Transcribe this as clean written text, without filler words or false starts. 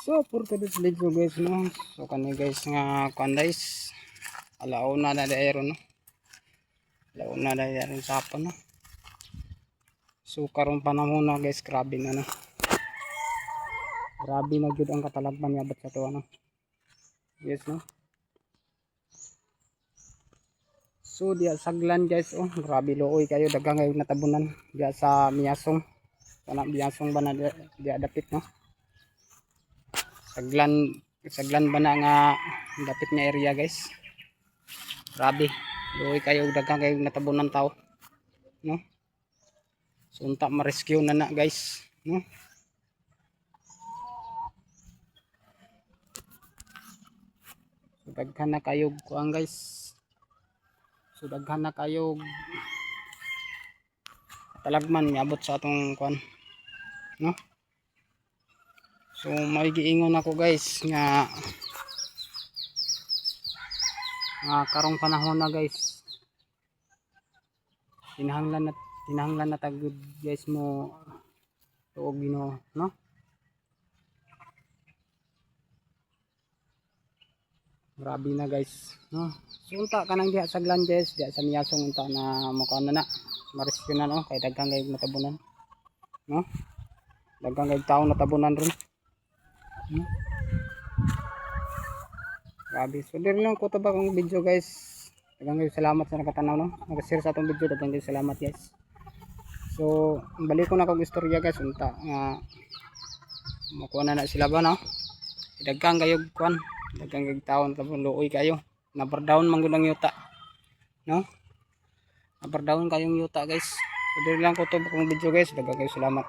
So for today's video guys no. So kani guys nga kuan guys. Alauna na daero no. Alauna na daero sa hapon no. So karon panahon na guys, grabe na no. Grabe na gyud ang katalagman niya bat sa to ano. Yes no. So diya saglan guys oh, grabe looy kayo dagang ngayon natabunan diya sa Miyasong. Kana Miyasong ba na diya dapit no. Saglan ba na nga dapit nga area guys. Grabe looy kayo dagang kayo natabunan tao no. So unta ma-rescue na guys no. So daghan na kayo kuan guys. So daghan na kayo talagman miabot sa atong kuan no. So may giingon ako guys nga karong panahon na guys tinahanglan na tagud guys mo tuog Ginoo no. Grabe na guys no. So unta kanang diha saglan guys diha sa Miyasong unta na mukha na ma-rescue na no kay daghang kay natabunan no. Daghang kay tawo natabunan ron grabe. So dire lang ko tabak ang video guys. Daghang kay salamat sa nakatanaw no. Nag-share sa atong video, daghang kay salamat guys. So balik ko na kog istorya guys unta nga makuha na sila ba no. Daghang kayo kuan, daghang kay tawo tapos luoy kayo. Nabardown man gud ang yuta no. Nabardown kayong yuta guys. So dire lang ko tabak ang video guys. Daghang kay salamat.